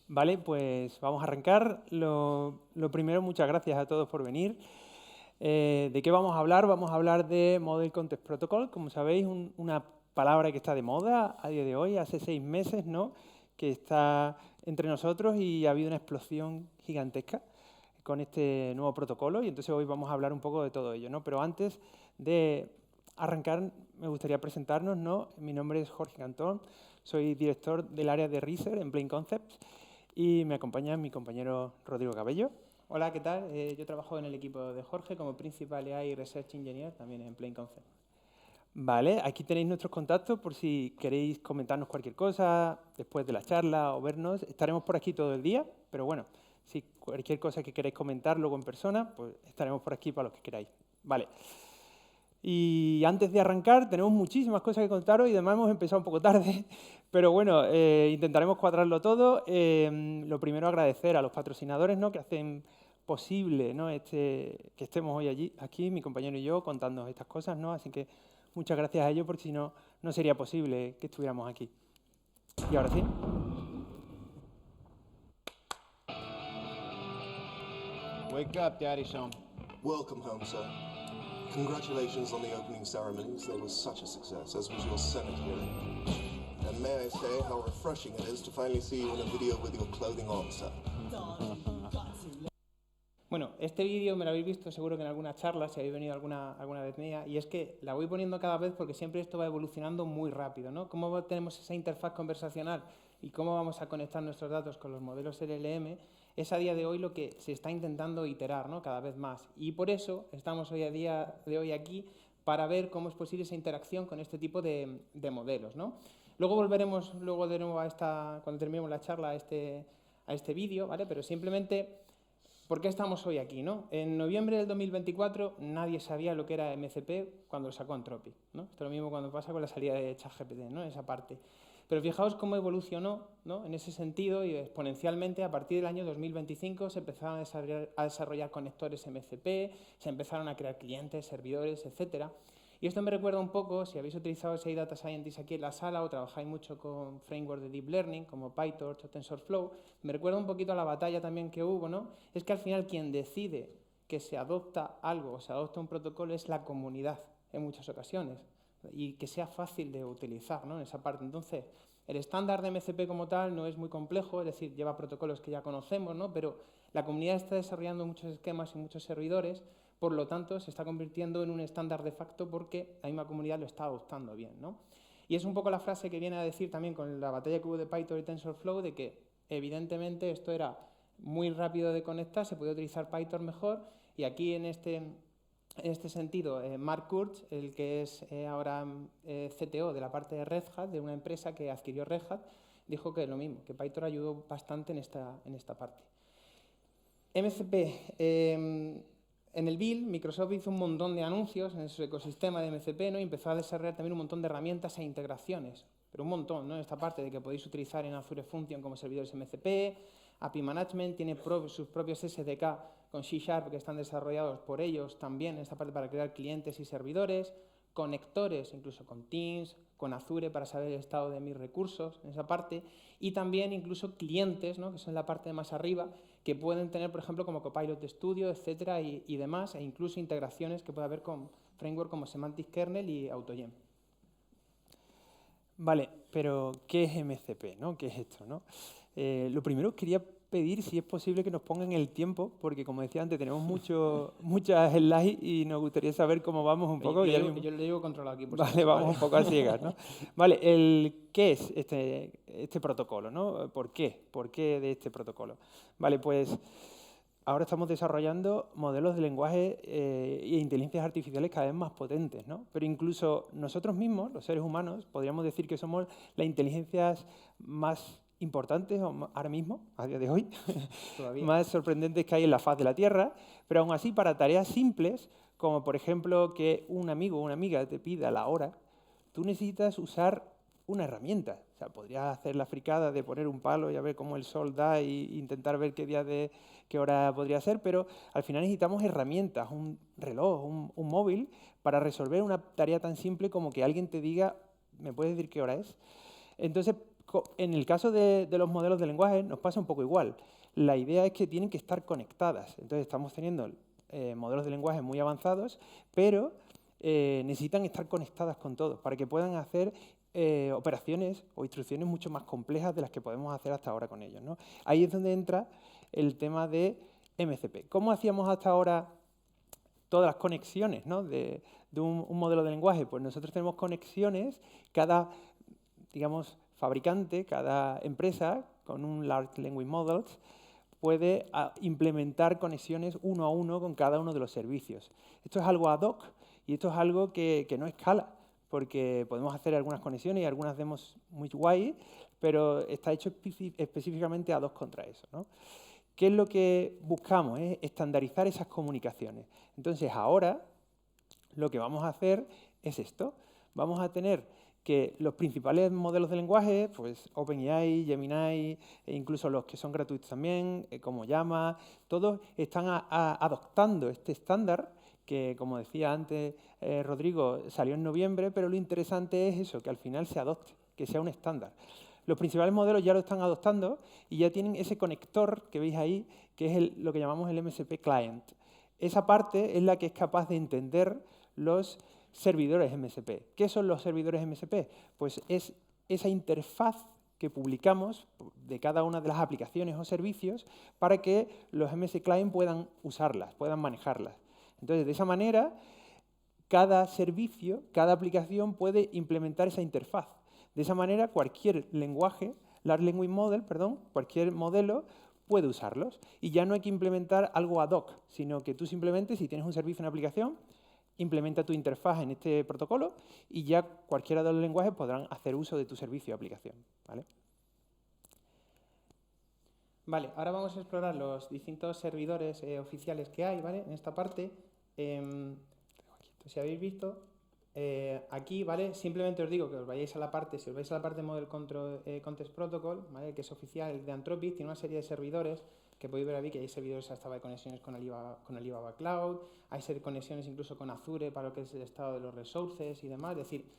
Vale, pues vamos a arrancar. Lo primero, muchas gracias a todos por venir. ¿De qué vamos a hablar? Vamos a hablar de Model Context Protocol, como sabéis, una palabra que está de moda a día de hoy, hace 6 meses, ¿no? Que está entre nosotros y ha habido una explosión gigantesca con este nuevo protocolo y entonces hoy vamos a hablar un poco de todo ello, ¿no? Pero antes de arrancar, me gustaría presentarnos, ¿no? Mi nombre es Jorge Cantón, soy director del área de Research en Plain Concepts y me acompaña mi compañero Rodrigo Cabello. Hola, ¿qué tal? Yo trabajo en el equipo de Jorge como Principal AI Research Engineer, también en Plain Concept. Vale, aquí tenéis nuestros contactos por si queréis comentarnos cualquier cosa después de la charla o vernos. Estaremos por aquí todo el día, pero bueno, si cualquier cosa que queráis comentar luego en persona, pues estaremos por aquí para los que queráis. Vale. Y antes de arrancar, tenemos muchísimas cosas que contaros y además hemos empezado un poco tarde, pero bueno, intentaremos cuadrarlo todo. Lo primero, agradecer a los patrocinadores, ¿no? Que hacen posible, ¿no? que estemos hoy aquí, mi compañero y yo, contando estas cosas, ¿no? Así que muchas gracias a ellos, porque si no, no sería posible que estuviéramos aquí. Y ahora sí. Wake up, Daddy Sean. Welcome home, sir. Congratulations on the opening ceremonies. They were such a success, as was your Senate hearing. And may I say how refreshing it is to finally see you in a video with your clothing on, sir. Bueno, este vídeo me lo habéis visto seguro que en alguna charla, si habéis venido alguna vez mía, y es que la voy poniendo cada vez porque siempre esto va evolucionando muy rápido, ¿no? ¿Cómo tenemos esa interfaz conversacional y cómo vamos a conectar nuestros datos con los modelos LLM? Es a día de hoy lo que se está intentando iterar, ¿no? Cada vez más. Y por eso estamos hoy a día de hoy aquí para ver cómo es posible esa interacción con este tipo de modelos, ¿no? Luego volveremos luego de nuevo cuando terminemos la charla a este vídeo, ¿vale? Pero simplemente, ¿por qué estamos hoy aquí, no? En noviembre del 2024 nadie sabía lo que era MCP cuando lo sacó Anthropic, ¿no? Esto es lo mismo cuando pasa con la salida de ChatGPT, ¿no? Esa parte. Pero fijaos cómo evolucionó, ¿no? En ese sentido y exponencialmente a partir del año 2025 se empezaron a desarrollar conectores MCP, se empezaron a crear clientes, servidores, etcétera. Y esto me recuerda un poco, si habéis utilizado ese Data Scientist aquí en la sala o trabajáis mucho con frameworks de Deep Learning como PyTorch o TensorFlow, me recuerda un poquito a la batalla también que hubo, ¿no? Es que al final quien decide que se adopta algo o se adopta un protocolo es la comunidad en muchas ocasiones y que sea fácil de utilizar, ¿no? En esa parte. Entonces, el estándar de MCP como tal no es muy complejo, es decir, lleva protocolos que ya conocemos, ¿no? Pero la comunidad está desarrollando muchos esquemas y muchos servidores, por lo tanto, se está convirtiendo en un estándar de facto porque la misma comunidad lo está adoptando bien, ¿no? Y es un poco la frase que viene a decir también con la batalla que hubo de PyTorch y TensorFlow, de que evidentemente esto era muy rápido de conectar, se podía utilizar PyTorch mejor, y aquí en este sentido, Mark Kurz, el que es ahora CTO de la parte de Red Hat, de una empresa que adquirió Red Hat, dijo que lo mismo, que PyTorch ayudó bastante en esta parte. MCP. En el Build, Microsoft hizo un montón de anuncios en su ecosistema de MCP, ¿no? Y empezó a desarrollar también un montón de herramientas e integraciones, pero un montón, ¿no? Esta parte de que podéis utilizar en Azure Function como servidores MCP, API Management, tiene sus propios SDK con C# que están desarrollados por ellos también, esta parte para crear clientes y servidores, conectores incluso con Teams, con Azure para saber el estado de mis recursos en esa parte, y también incluso clientes, ¿no? Que son la parte de más arriba, que pueden tener, por ejemplo, como Copilot Studio, etcétera, y demás, e incluso integraciones que puede haber con framework como Semantic Kernel y AutoGen. Vale, pero ¿qué es MCP, ¿no? ¿Qué es esto, no? Lo primero quería pedir si es posible que nos pongan el tiempo, porque como decía antes, tenemos muchas slides y nos gustaría saber cómo vamos un poco. Yo lo llevo controlado aquí, por Vale, supuesto, vamos un poco a ciegas, ¿no? Vale, ¿qué es este protocolo, ¿no? ¿Por qué? ¿Por qué de este protocolo? Vale, pues ahora estamos desarrollando modelos de lenguaje e inteligencias artificiales cada vez más potentes, ¿no? Pero incluso nosotros mismos, los seres humanos, podríamos decir que somos las inteligencias más importantes ahora mismo, a día de hoy, más sorprendentes que hay en la faz de la Tierra, pero aún así para tareas simples, como por ejemplo que un amigo o una amiga te pida la hora, tú necesitas usar una herramienta. O sea, podrías hacer la fricada de poner un palo y a ver cómo el sol da e intentar ver qué hora podría ser, pero al final necesitamos herramientas, un reloj, un móvil, para resolver una tarea tan simple como que alguien te diga, ¿me puedes decir qué hora es? Entonces, En el caso de los modelos de lenguaje nos pasa un poco igual. La idea es que tienen que estar conectadas. Entonces estamos teniendo modelos de lenguaje muy avanzados, pero necesitan estar conectadas con todo para que puedan hacer operaciones o instrucciones mucho más complejas de las que podemos hacer hasta ahora con ellos, ¿no? Ahí es donde entra el tema de MCP. ¿Cómo hacíamos hasta ahora todas las conexiones, ¿no? de un modelo de lenguaje? Pues nosotros tenemos conexiones, cada, digamos, fabricante, cada empresa con un Large Language Models puede implementar conexiones uno a uno con cada uno de los servicios. Esto es algo ad hoc y esto es algo que no escala, porque podemos hacer algunas conexiones y algunas demos muy guay, pero está hecho específicamente ad hoc contra eso, ¿no? ¿Qué es lo que buscamos? Es estandarizar esas comunicaciones. Entonces, ahora lo que vamos a hacer es esto. Vamos a tener que los principales modelos de lenguaje, pues OpenAI, Gemini, e incluso los que son gratuitos también, como Llama, todos están adoptando este estándar que, como decía antes Rodrigo, salió en noviembre, pero lo interesante es eso, que al final se adopte, que sea un estándar. Los principales modelos ya lo están adoptando y ya tienen ese conector que veis ahí, que es lo que llamamos el MCP Client. Esa parte es la que es capaz de entender los servidores MCP. ¿Qué son los servidores MCP? Pues es esa interfaz que publicamos de cada una de las aplicaciones o servicios para que los MCP Client puedan usarlas, puedan manejarlas. Entonces, de esa manera, cada servicio, cada aplicación puede implementar esa interfaz. De esa manera, cualquier lenguaje, Large Language Model, perdón, cualquier modelo puede usarlos. Y ya no hay que implementar algo ad hoc, sino que tú simplemente, si tienes un servicio en aplicación, implementa tu interfaz en este protocolo y ya cualquiera de los lenguajes podrán hacer uso de tu servicio o aplicación, ¿vale? Vale, ahora vamos a explorar los distintos servidores oficiales que hay, ¿vale? En esta parte, si habéis visto, aquí, ¿vale? Simplemente os digo que os vayáis a la parte, si os vais a la parte Model Context Protocol, ¿vale? Que es oficial de Anthropic, tiene una serie de servidores que podéis ver aquí, que hay servidores hasta de conexiones con Alibaba Cloud, hay conexiones incluso con Azure para lo que es el estado de los resources y demás. Es decir,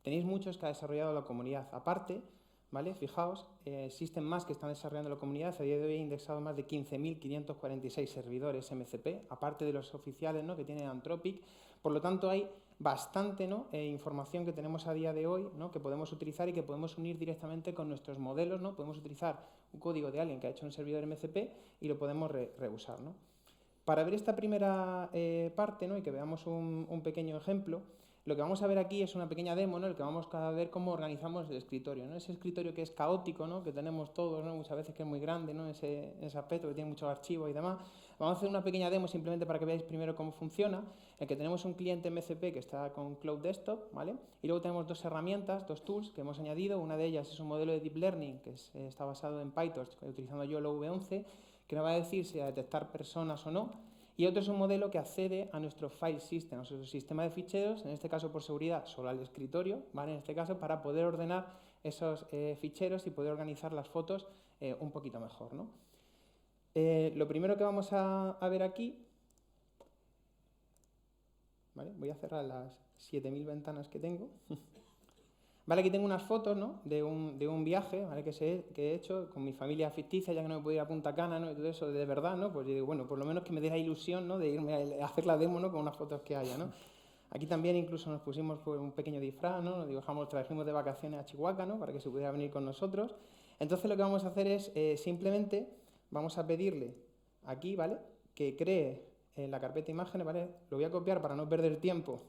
tenéis muchos que ha desarrollado la comunidad aparte, ¿vale? Fijaos, existen más que están desarrollando la comunidad. A día de hoy he indexado más de 15.546 servidores MCP, aparte de los oficiales, ¿no? Que tiene Anthropic. Por lo tanto, hay bastante, ¿no? Información que tenemos a día de hoy, ¿no? Que podemos utilizar y que podemos unir directamente con nuestros modelos, ¿no? Podemos utilizar un código de alguien que ha hecho un servidor MCP y lo podemos reusar, ¿no? Para ver esta primera parte, ¿no? Y que veamos un pequeño ejemplo, lo que vamos a ver aquí es una pequeña demo, ¿no? En el que vamos a ver cómo organizamos el escritorio, ¿no? Ese escritorio que es caótico, ¿no? Que tenemos todos, ¿no? Muchas veces que es muy grande, ¿no? Ese aspecto que tiene muchos archivos y demás. Vamos a hacer una pequeña demo simplemente para que veáis primero cómo funciona, en el que tenemos un cliente MCP que está con Cloud Desktop, ¿vale? Y luego tenemos dos herramientas, dos tools que hemos añadido. Una de ellas es un modelo de Deep Learning que está basado en PyTorch, utilizando YOLO V11, que nos va a decir si a detectar personas o no. Y otro es un modelo que accede a nuestro file system, a nuestro sistema de ficheros, en este caso por seguridad solo al escritorio, ¿vale? En este caso para poder ordenar esos ficheros y poder organizar las fotos un poquito mejor, ¿no? Lo primero que vamos a ver aquí, ¿vale? Voy a cerrar las 7.000 ventanas que tengo. Vale, aquí tengo unas fotos, ¿no? de un viaje, ¿vale? que he hecho con mi familia ficticia, ya que no me puedo ir a Punta Cana, ¿no? Y todo eso de verdad, ¿no? Pues yo digo, bueno, por lo menos que me dé la ilusión, ¿no? De irme a hacer la demo, ¿no? Con unas fotos que haya, ¿no? Aquí también incluso nos pusimos pues, un pequeño disfraz, ¿no? Nos trajimos de vacaciones a Chihuahua, ¿no? Para que se pudiera venir con nosotros. Entonces lo que vamos a hacer es simplemente vamos a pedirle aquí, ¿vale? Que cree la carpeta imágenes, ¿vale? Lo voy a copiar para no perder tiempo.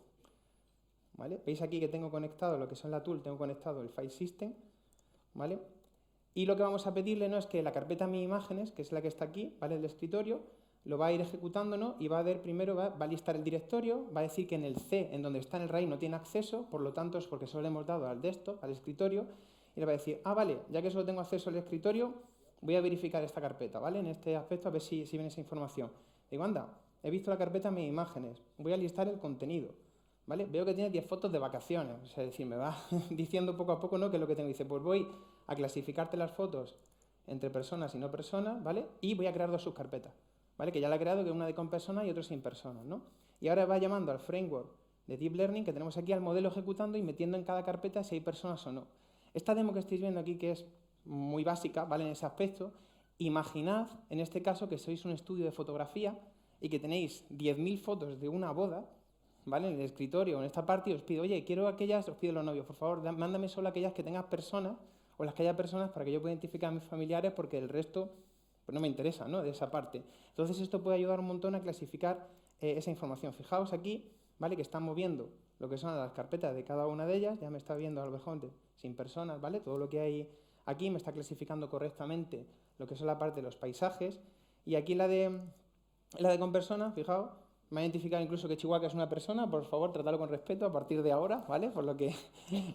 ¿Vale? Veis aquí que tengo conectado lo que son la tool, tengo conectado el file system, ¿vale? Y lo que vamos a pedirle, ¿no? Es que la carpeta mi imágenes, que es la que está aquí, ¿vale? El escritorio, lo va a ir ejecutando, ¿no? Y va a ver primero, va a listar el directorio, va a decir que en el C, en donde está en el RAID, no tiene acceso, por lo tanto es porque solo le hemos dado al desktop, al escritorio, y le va a decir, ah, vale, ya que solo tengo acceso al escritorio, voy a verificar esta carpeta, ¿vale? En este aspecto a ver si viene esa información. Digo, anda, he visto la carpeta mis imágenes, voy a listar el contenido. ¿Vale? Veo que tiene 10 fotos de vacaciones, es decir, me va diciendo poco a poco, ¿no? qué es lo que tengo. Dice, pues voy a clasificarte las fotos entre personas y no personas, ¿vale? Y voy a crear dos subcarpetas, ¿vale? Que ya la he creado, que una de con personas y otra sin personas, ¿no? Y ahora va llamando al framework de Deep Learning que tenemos aquí al modelo ejecutando y metiendo en cada carpeta si hay personas o no. Esta demo que estáis viendo aquí, que es muy básica, ¿vale? En ese aspecto, imaginad, en este caso, que sois un estudio de fotografía y que tenéis 10.000 fotos de una boda, ¿vale? En el escritorio o en esta parte, y os pido, oye, quiero aquellas, os pido los novios, por favor, mándame solo aquellas que tengas personas o las que haya personas para que yo pueda identificar a mis familiares, porque el resto pues no me interesa, ¿no? De esa parte. Entonces esto puede ayudar un montón a clasificar esa información. Fijaos aquí, ¿vale? Que están moviendo lo que son las carpetas de cada una de ellas. Ya me está viendo a lo mejor sin personas, ¿vale? Todo lo que hay aquí me está clasificando correctamente lo que son la parte de los paisajes. Y aquí la de con personas, fijaos, me ha identificado incluso que Chihuahua es una persona. Por favor, tratadlo con respeto a partir de ahora, ¿vale? Por lo que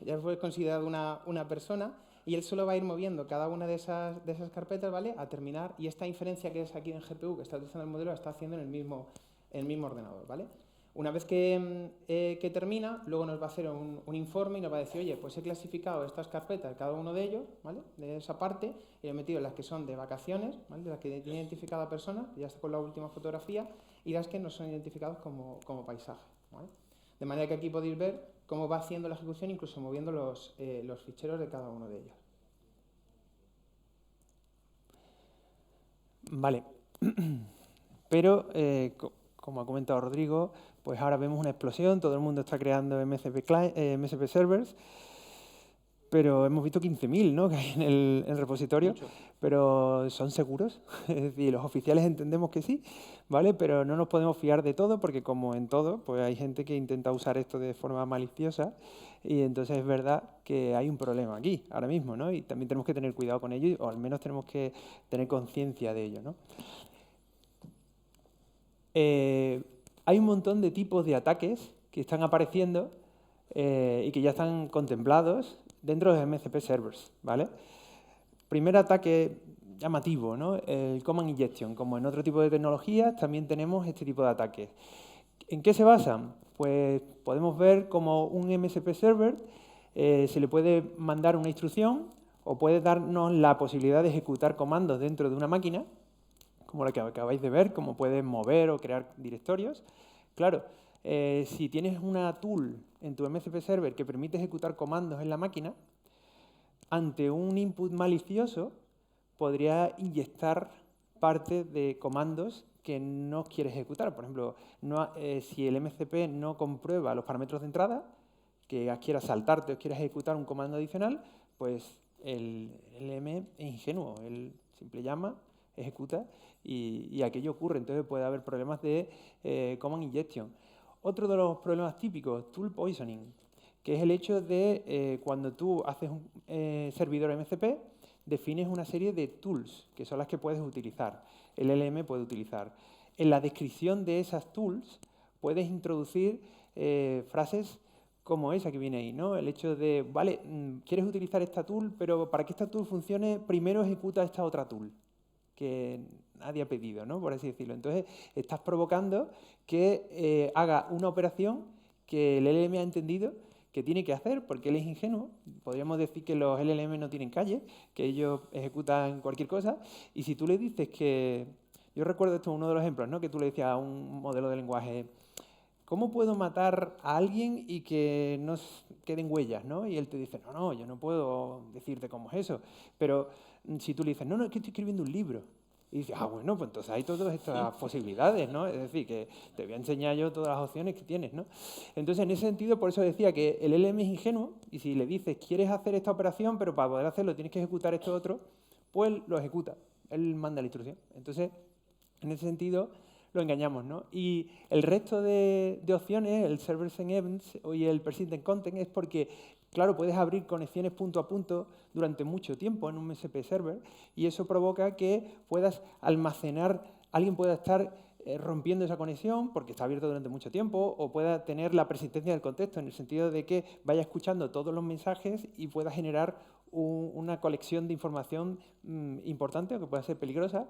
ya fue considerado una persona. Y él solo va a ir moviendo cada una de esas carpetas, ¿vale? A terminar. Y esta inferencia que es aquí en GPU, que está utilizando el modelo, la está haciendo en el mismo ordenador, ¿vale? Una vez que termina, luego nos va a hacer un informe y nos va a decir, oye, pues he clasificado estas carpetas, cada uno de ellos, ¿vale? De esa parte, y he metido las que son de vacaciones, ¿vale? Las que tiene identificada persona, ya está con la última fotografía, y las que no son identificadas como paisaje, ¿vale? De manera que aquí podéis ver cómo va haciendo la ejecución, incluso moviendo los ficheros de cada uno de ellos. Vale. Pero, como ha comentado Rodrigo, pues ahora vemos una explosión, todo el mundo está creando MCP servers, pero hemos visto 15.000, ¿no? Que hay en el repositorio. Mucho. Pero ¿son seguros? Es decir, los oficiales entendemos que sí, ¿vale? Pero no nos podemos fiar de todo, porque como en todo, pues hay gente que intenta usar esto de forma maliciosa, y entonces es verdad que hay un problema aquí, ahora mismo, ¿no? Y también tenemos que tener cuidado con ello, o al menos tenemos que tener conciencia de ello, ¿no? Hay un montón de tipos de ataques que están apareciendo y que ya están contemplados dentro de los MCP servers, ¿vale? Primer ataque llamativo, ¿no? El Command Injection. Como en otro tipo de tecnologías, también tenemos este tipo de ataques. ¿En qué se basan? Pues podemos ver como un MCP server se le puede mandar una instrucción o puede darnos la posibilidad de ejecutar comandos dentro de una máquina, como la que acabáis de ver, como puedes mover o crear directorios. Claro, si tienes una tool en tu MCP server que permite ejecutar comandos en la máquina, ante un input malicioso podría inyectar parte de comandos que no quieres ejecutar. Por ejemplo, si el MCP no comprueba los parámetros de entrada, que quieras saltarte o quieras ejecutar un comando adicional, pues el LM es ingenuo. Él simple llama, ejecuta y aquello ocurre. Entonces puede haber problemas de command injection. Otro de los problemas típicos, tool poisoning, que es el hecho de cuando tú haces un servidor MCP, defines una serie de tools, que son las que puedes utilizar, el LM puede utilizar. En la descripción de esas tools puedes introducir frases como esa que viene ahí, ¿no? El hecho de, vale, quieres utilizar esta tool, pero para que esta tool funcione, primero ejecuta esta otra tool, que nadie ha pedido, ¿no? Por así decirlo. Entonces, estás provocando que haga una operación que el LM ha entendido que tiene que hacer, porque él es ingenuo. Podríamos decir que los LLM no tienen calle, que ellos ejecutan cualquier cosa, y si tú le dices que... Yo recuerdo esto, uno de los ejemplos, ¿no? Que tú le decías a un modelo de lenguaje, ¿cómo puedo matar a alguien y que no queden huellas, ¿no? Y él te dice, no, yo no puedo decirte cómo es eso. Pero si tú le dices, no, es que estoy escribiendo un libro. Y dices, bueno, pues entonces hay todas estas posibilidades, ¿no? Es decir, que te voy a enseñar yo todas las opciones que tienes, ¿no? Entonces, en ese sentido, por eso decía que el LM es ingenuo, y si le dices, quieres hacer esta operación, pero para poder hacerlo tienes que ejecutar esto otro, pues lo ejecuta. Él manda la instrucción. Entonces, en ese sentido, lo engañamos, ¿no? Y el resto de opciones, el Servers and Events y el Persistent Content, es porque, claro, puedes abrir conexiones punto a punto durante mucho tiempo en un MCP server y eso provoca que puedas almacenar, alguien pueda estar rompiendo esa conexión porque está abierto durante mucho tiempo o pueda tener la persistencia del contexto en el sentido de que vaya escuchando todos los mensajes y pueda generar una colección de información importante o que pueda ser peligrosa.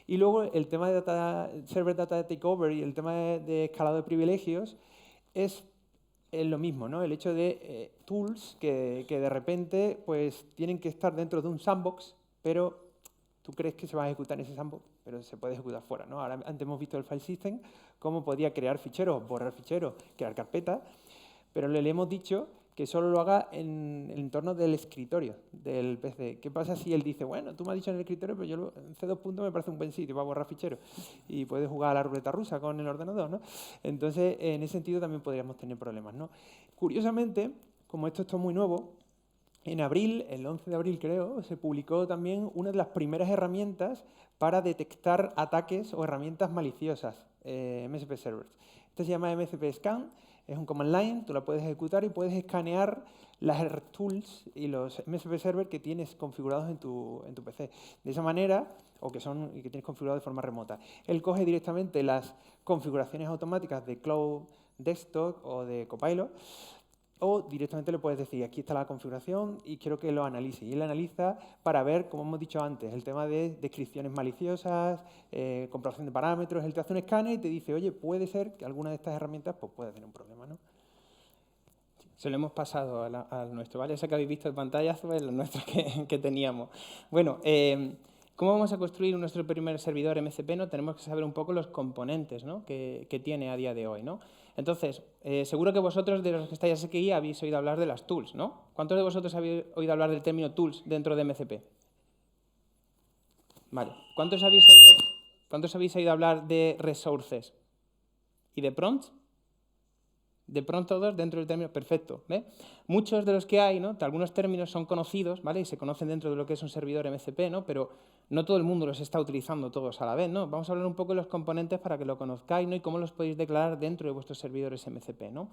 Y luego el tema de server data takeover y el tema de escalado de privilegios es lo mismo, ¿no? El hecho de tools que de repente pues, tienen que estar dentro de un sandbox, pero tú crees que se va a ejecutar en ese sandbox, pero se puede ejecutar fuera, ¿no? Ahora, antes hemos visto el file system, cómo podía crear ficheros, borrar ficheros, crear carpetas, pero le hemos dicho que solo lo haga en el entorno del escritorio del PC. ¿Qué pasa si él dice, bueno, tú me has dicho en el escritorio, pero yo en C2 me parece un buen sitio para borrar ficheros y puedes jugar a la ruleta rusa con el ordenador, ¿no? Entonces, en ese sentido también podríamos tener problemas, ¿no? Curiosamente, como esto es muy nuevo, en abril, el 11 de abril creo, se publicó también una de las primeras herramientas para detectar ataques o herramientas maliciosas, MSP Servers. Esta se llama MSP Scan, es un command line, tú la puedes ejecutar y puedes escanear las tools y los MSP Server que tienes configurados en tu PC. De esa manera, o que tienes configurados de forma remota. Él coge directamente las configuraciones automáticas de Cloud Desktop o de Copilot, o directamente le puedes decir, aquí está la configuración y quiero que lo analice. Y él analiza para ver, como hemos dicho antes, el tema de descripciones maliciosas, comprobación de parámetros. Él te hace un escáner y te dice, oye, puede ser que alguna de estas herramientas pues, pueda tener un problema, ¿no? Se lo hemos pasado al nuestro, ¿vale? Ese que habéis visto en pantalla es el nuestro que teníamos. Bueno, ¿cómo vamos a construir nuestro primer servidor MCP? ¿No? Tenemos que saber un poco los componentes, ¿no? que tiene a día de hoy, ¿no? Entonces, seguro que vosotros, de los que estáis aquí, habéis oído hablar de las tools, ¿no? ¿Cuántos de vosotros habéis oído hablar del término tools dentro de MCP? Vale. ¿Cuántos habéis oído hablar de resources? ¿Y de prompts? De pronto todos dentro del término perfecto. ¿Ve? Muchos de los que hay, ¿no? Algunos términos son conocidos, ¿vale? Y se conocen dentro de lo que es un servidor MCP, ¿no? Pero no todo el mundo los está utilizando todos a la vez, ¿no? Vamos a hablar un poco de los componentes para que lo conozcáis, ¿no? Y cómo los podéis declarar dentro de vuestros servidores MCP, ¿no?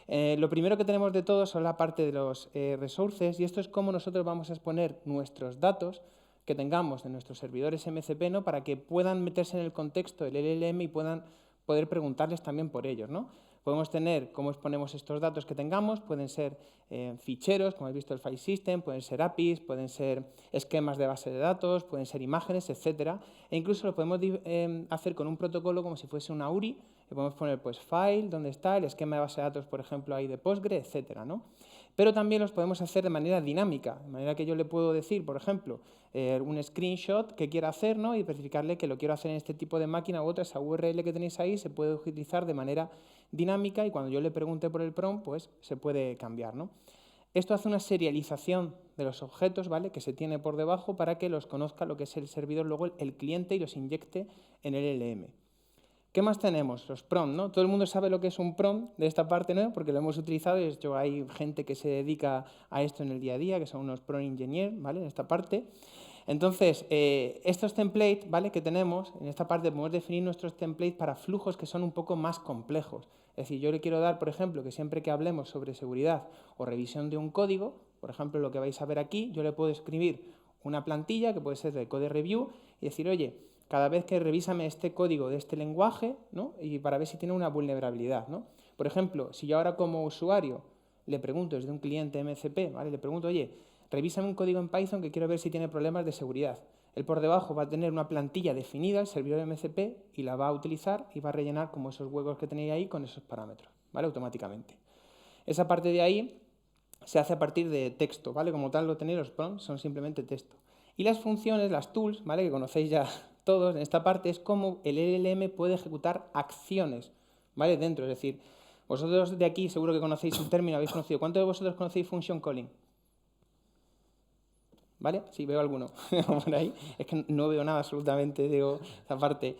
Lo primero que tenemos de todo son la parte de los resources, y esto es cómo nosotros vamos a exponer nuestros datos que tengamos en nuestros servidores MCP, ¿no? Para que puedan meterse en el contexto del LLM y puedan poder preguntarles también por ellos, ¿no? Podemos tener cómo exponemos estos datos que tengamos, pueden ser ficheros, como habéis visto el file system, pueden ser APIs, pueden ser esquemas de base de datos, pueden ser imágenes, etcétera. E incluso lo podemos hacer con un protocolo como si fuese una URI, le podemos poner pues file, donde está el esquema de base de datos, por ejemplo, ahí de Postgre, etcétera, ¿no? Pero también los podemos hacer de manera dinámica, de manera que yo le puedo decir, por ejemplo, un screenshot que quiera hacer, ¿no? Y especificarle que lo quiero hacer en este tipo de máquina u otra, esa URL que tenéis ahí se puede utilizar de manera dinámica y cuando yo le pregunte por el prompt, pues se puede cambiar, ¿no? Esto hace una serialización de los objetos, ¿vale? Que se tiene por debajo para que los conozca lo que es el servidor, luego el cliente y los inyecte en el LLM. ¿Qué más tenemos? Los prompts, ¿no? Todo el mundo sabe lo que es un prompt de esta parte, ¿no? Porque lo hemos utilizado y de hecho hay gente que se dedica a esto en el día a día, que son unos prompt engineers, ¿vale? En esta parte. Entonces, estos templates, ¿vale? Que tenemos, en esta parte podemos definir nuestros templates para flujos que son un poco más complejos. Es decir, yo le quiero dar, por ejemplo, que siempre que hablemos sobre seguridad o revisión de un código, por ejemplo, lo que vais a ver aquí, yo le puedo escribir una plantilla que puede ser de code review y decir, oye, cada vez que revísame este código de este lenguaje, ¿no? Y para ver si tiene una vulnerabilidad, ¿no? Por ejemplo, si yo ahora como usuario le pregunto desde un cliente MCP, ¿vale? Le pregunto, oye, revísame un código en Python que quiero ver si tiene problemas de seguridad. Él por debajo va a tener una plantilla definida, el servidor MCP, y la va a utilizar y va a rellenar como esos huecos que tenéis ahí con esos parámetros, ¿vale? Automáticamente. Esa parte de ahí se hace a partir de texto, ¿vale? Como tal lo tenéis, los prompts son simplemente texto. Y las funciones, las tools, ¿vale? Que conocéis ya todos en esta parte, es cómo el LLM puede ejecutar acciones, ¿vale? Dentro, es decir, vosotros de aquí seguro que conocéis un término, habéis conocido. ¿Cuántos de vosotros conocéis function calling? ¿Vale? Sí, veo alguno por ahí. Es que no veo nada absolutamente, digo, esa parte.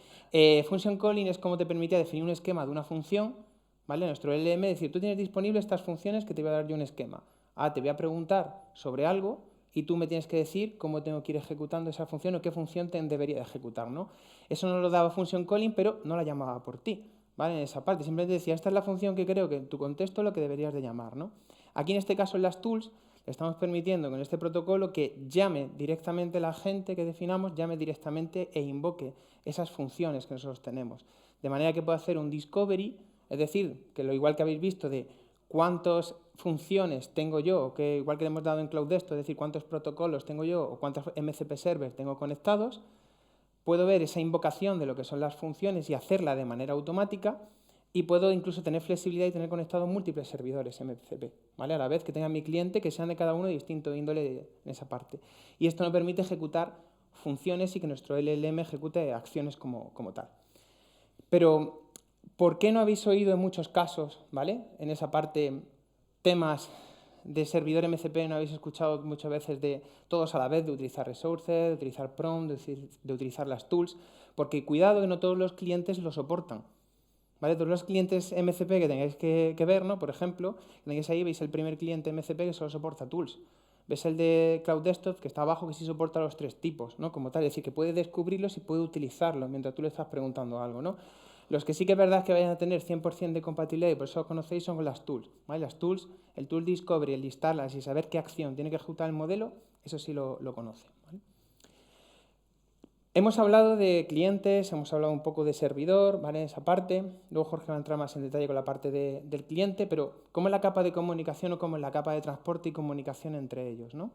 Function calling es como te permite definir un esquema de una función, ¿vale? Nuestro LLM, es decir, tú tienes disponibles estas funciones que te voy a dar yo un esquema. Te voy a preguntar sobre algo y tú me tienes que decir cómo tengo que ir ejecutando esa función o qué función debería de ejecutar, ¿no? Eso no lo daba function calling, pero no la llamaba por ti, ¿vale? En esa parte. Simplemente decía, esta es la función que creo que en tu contexto es lo que deberías de llamar, ¿no? Aquí en este caso en las tools estamos permitiendo con este protocolo que llame directamente la gente que definamos, llame directamente e invoque esas funciones que nosotros tenemos. De manera que pueda hacer un discovery, es decir, que lo igual que habéis visto de cuántas funciones tengo yo, o que igual que le hemos dado en Cloud Desktop, es decir, cuántos protocolos tengo yo o cuántos MCP servers tengo conectados, puedo ver esa invocación de lo que son las funciones y hacerla de manera automática. Y puedo incluso tener flexibilidad y tener conectados múltiples servidores MCP, ¿vale? A la vez que tenga mi cliente que sean de cada uno de distinto índole en esa parte. Y esto nos permite ejecutar funciones y que nuestro LLM ejecute acciones como tal. Pero, ¿por qué no habéis oído en muchos casos, ¿vale? En esa parte, temas de servidor MCP no habéis escuchado muchas veces de todos a la vez, de utilizar resources, de utilizar prompt, de utilizar las tools, porque cuidado que no todos los clientes lo soportan. ¿Vale? Todos los clientes MCP que tengáis que ver, ¿no? Por ejemplo, tenéis ahí, veis el primer cliente MCP que solo soporta tools. Ves el de Cloud Desktop que está abajo que sí soporta los 3 tipos, ¿no? Como tal, es decir, que puede descubrirlos y puede utilizarlos mientras tú le estás preguntando algo, ¿no? Los que sí que es verdad que vayan a tener 100% de compatibilidad y por eso lo conocéis son las tools, ¿vale? Las tools, el tool discovery, el listarlas y saber qué acción tiene que ejecutar el modelo, eso sí lo conoce, ¿vale? Hemos hablado de clientes, hemos hablado un poco de servidor, ¿vale? Esa parte. Luego Jorge va a entrar más en detalle con la parte del cliente, pero ¿cómo es la capa de comunicación o cómo es la capa de transporte y comunicación entre ellos, ¿no?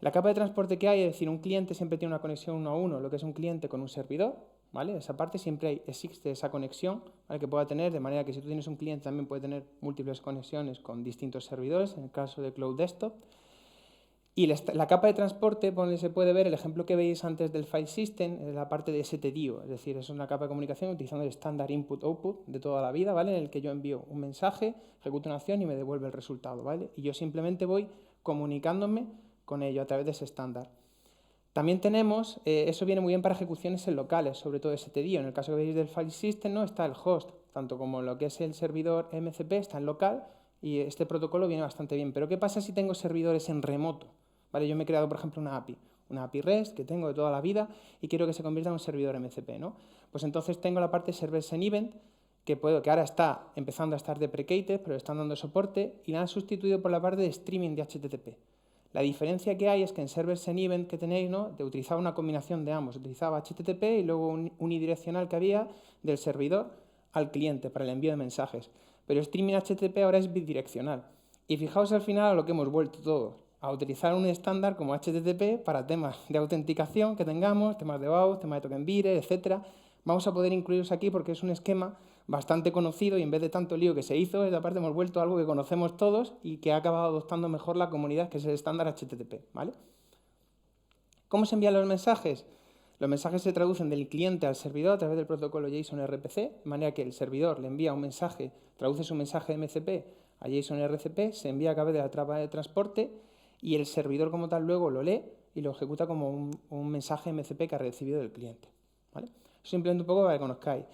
La capa de transporte que hay, es decir, un cliente siempre tiene una conexión uno a uno, lo que es un cliente con un servidor, ¿vale? Esa parte siempre existe esa conexión, ¿vale? Que pueda tener, de manera que si tú tienes un cliente también puede tener múltiples conexiones con distintos servidores, en el caso de Cloud Desktop. Y la capa de transporte, donde se puede ver el ejemplo que veis antes del file system, es la parte de STDIO, es decir, es una capa de comunicación utilizando el estándar input-output de toda la vida, ¿vale? En el que yo envío un mensaje, ejecuto una acción y me devuelve el resultado, ¿vale? Y yo simplemente voy comunicándome con ello a través de ese estándar. También tenemos, eso viene muy bien para ejecuciones en locales, sobre todo STDIO. En el caso que veis del file system, ¿no? Está el host, tanto como lo que es el servidor MCP, está en local y este protocolo viene bastante bien. Pero ¿qué pasa si tengo servidores en remoto? ¿Vale? Yo me he creado, por ejemplo, una API REST que tengo de toda la vida y quiero que se convierta en un servidor MCP, ¿no? Pues entonces tengo la parte Server Send Event, que ahora está empezando a estar deprecated, pero están dando soporte, y la han sustituido por la parte de streaming de HTTP. La diferencia que hay es que en Server Send Event que tenéis, ¿no? Utilizaba una combinación de ambos. Utilizaba HTTP y luego un unidireccional que había del servidor al cliente para el envío de mensajes. Pero streaming HTTP ahora es bidireccional. Y fijaos al final a lo que hemos vuelto todos, a utilizar un estándar como HTTP para temas de autenticación que tengamos, temas de auth, temas de token bire, etc. Vamos a poder incluirlos aquí porque es un esquema bastante conocido y en vez de tanto lío que se hizo, esta parte hemos vuelto a algo que conocemos todos y que ha acabado adoptando mejor la comunidad, que es el estándar HTTP, ¿vale? ¿Cómo se envían los mensajes? Los mensajes se traducen del cliente al servidor a través del protocolo JSON RPC, de manera que el servidor le envía un mensaje, traduce su mensaje MCP a JSON RCP, se envía a través de la capa de transporte y el servidor como tal luego lo lee y lo ejecuta como un mensaje MCP que ha recibido del cliente, ¿vale? Simplemente un poco para que conozcáis.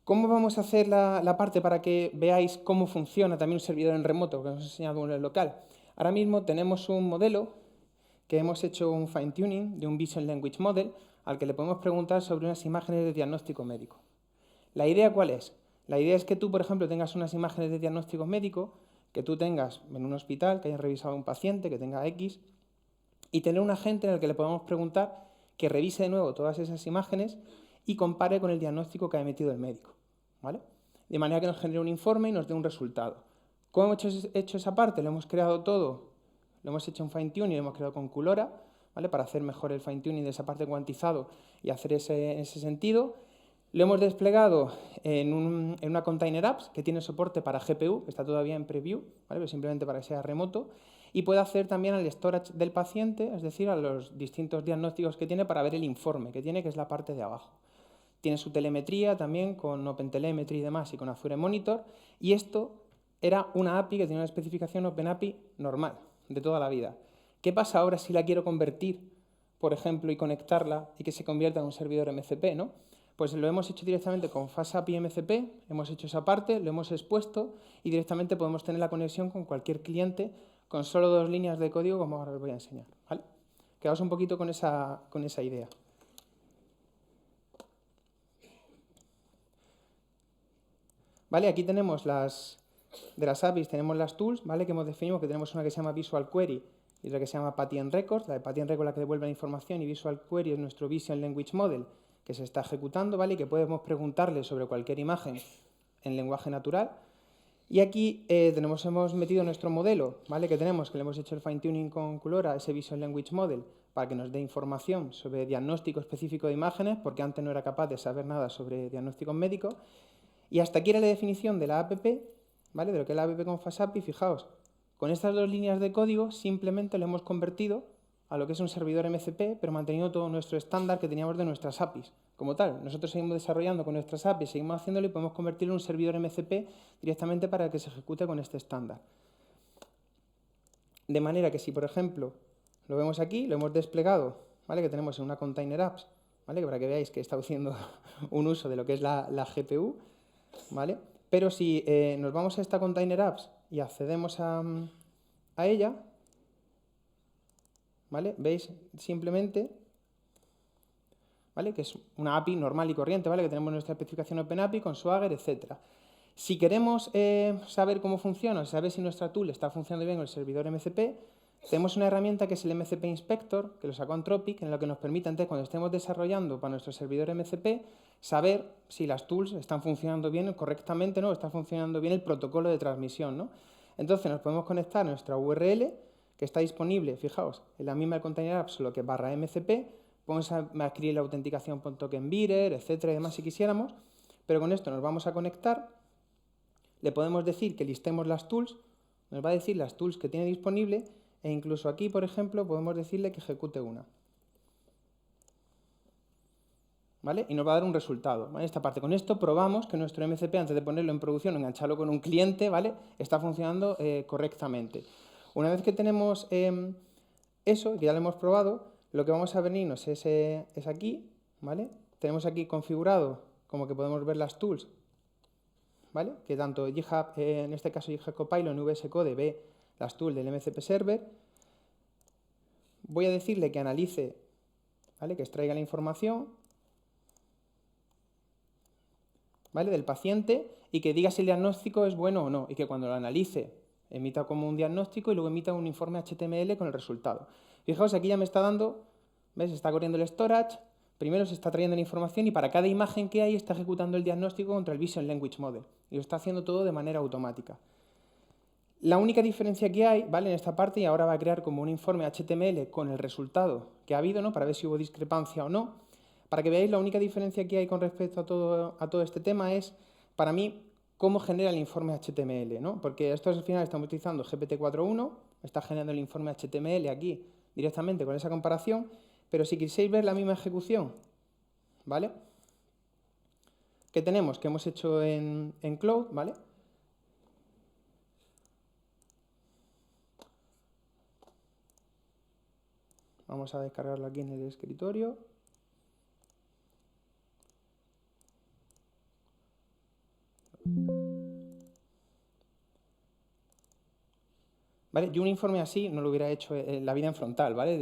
¿Cómo vamos a hacer la parte para que veáis cómo funciona también un servidor en remoto, que os he enseñado en el local? Ahora mismo tenemos un modelo que hemos hecho un fine-tuning de un Vision Language Model al que le podemos preguntar sobre unas imágenes de diagnóstico médico. ¿La idea cuál es? La idea es que tú, por ejemplo, tengas unas imágenes de diagnóstico médico, que tú tengas en un hospital, que hayas revisado a un paciente, que tenga X, y tener un agente en el que le podamos preguntar que revise de nuevo todas esas imágenes y compare con el diagnóstico que ha emitido el médico, ¿vale? De manera que nos genere un informe y nos dé un resultado. ¿Cómo hemos hecho esa parte? Lo hemos creado todo, lo hemos hecho un fine-tuning y lo hemos creado con Culora, ¿vale? Para hacer mejor el fine-tuning de esa parte cuantizado y hacer ese sentido. Lo hemos desplegado en una Container Apps que tiene soporte para GPU, que está todavía en preview, ¿vale? Pero simplemente para que sea remoto, y puede hacer también al storage del paciente, es decir, a los distintos diagnósticos que tiene para ver el informe que tiene, que es la parte de abajo. Tiene su telemetría también con OpenTelemetry y demás y con Azure Monitor, y esto era una API que tenía una especificación OpenAPI normal, de toda la vida. ¿Qué pasa ahora si la quiero convertir, por ejemplo, y conectarla y que se convierta en un servidor MCP, ¿no? Pues lo hemos hecho directamente con FastAPI MCP, hemos hecho esa parte, lo hemos expuesto y directamente podemos tener la conexión con cualquier cliente con solo 2 líneas de código, como ahora os voy a enseñar, ¿vale? Quedaos un poquito con esa idea. ¿Vale? Aquí tenemos de las APIs tenemos las tools, ¿vale? Que hemos definido, que tenemos una que se llama Visual Query y otra que se llama Pattern Record. La de Pattern Record es la que devuelve la información y Visual Query es nuestro Vision Language Model que se está ejecutando, ¿vale? Y que podemos preguntarle sobre cualquier imagen en lenguaje natural. Y aquí hemos metido nuestro modelo, ¿vale? Que le hemos hecho el fine-tuning con Culora, ese Vision Language Model, para que nos dé información sobre diagnóstico específico de imágenes, porque antes no era capaz de saber nada sobre diagnósticos médicos. Y hasta aquí era la definición de la app, ¿vale? De lo que es la app con FastAPI. Fijaos, con estas 2 líneas de código simplemente lo hemos convertido a lo que es un servidor MCP, pero manteniendo todo nuestro estándar que teníamos de nuestras APIs. Como tal, nosotros seguimos desarrollando con nuestras APIs, seguimos haciéndolo y podemos convertirlo en un servidor MCP directamente para que se ejecute con este estándar. De manera que si, por ejemplo, lo vemos aquí, lo hemos desplegado, ¿vale? Que tenemos en una container apps, ¿vale? Para que veáis que está haciendo un uso de lo que es la GPU, ¿vale? Pero si nos vamos a esta container apps y accedemos a ella, ¿vale? Veis simplemente, ¿vale? Que es una API normal y corriente, ¿vale? Que tenemos nuestra especificación OpenAPI con Swagger, etc. Si queremos saber cómo funciona, saber si nuestra tool está funcionando bien con el servidor MCP, tenemos una herramienta que es el MCP Inspector, que lo sacó Anthropic, en lo que nos permite, antes, cuando estemos desarrollando para nuestro servidor MCP, saber si las tools están funcionando bien correctamente, ¿no? Está funcionando bien el protocolo de transmisión, ¿no? Entonces nos podemos conectar a nuestra URL, que está disponible, fijaos, en la misma container app, solo que /mcp, podemos adquirir la autenticación con token bearer, etcétera, y demás si quisiéramos, pero con esto nos vamos a conectar, le podemos decir que listemos las tools, nos va a decir las tools que tiene disponible, e incluso aquí, por ejemplo, podemos decirle que ejecute una. ¿Vale? Y nos va a dar un resultado, ¿vale? Esta parte. Con esto probamos que nuestro MCP, antes de ponerlo en producción o engancharlo con un cliente, ¿vale? Está funcionando correctamente. Una vez que tenemos eso, que ya lo hemos probado, lo que vamos a venirnos es aquí, ¿vale? Tenemos aquí configurado como que podemos ver las tools, ¿vale? Que tanto GitHub, en este caso GitHub Copilot en VS Code ve las tools del MCP Server. Voy a decirle que analice, ¿vale? Que extraiga la información, ¿vale? Del paciente y que diga si el diagnóstico es bueno o no, y que cuando lo analice emita como un diagnóstico y luego emita un informe HTML con el resultado. Fijaos, aquí ya me está dando, ¿ves? Está corriendo el storage, primero se está trayendo la información y para cada imagen que hay está ejecutando el diagnóstico contra el Vision Language Model. Y lo está haciendo todo de manera automática. La única diferencia que hay, ¿vale? En esta parte, y ahora va a crear como un informe HTML con el resultado que ha habido, ¿no? Para ver si hubo discrepancia o no. Para que veáis, la única diferencia que hay con respecto a todo este tema es, para mí, cómo genera el informe HTML, ¿no? Porque esto al final estamos utilizando GPT-4.1, está generando el informe HTML aquí directamente con esa comparación, pero si queréis ver la misma ejecución, ¿vale? Que tenemos, que hemos hecho en Cloud, ¿vale? Vamos a descargarlo aquí en el escritorio. ¿Vale? Yo un informe así no lo hubiera hecho en la vida en frontal, ¿vale?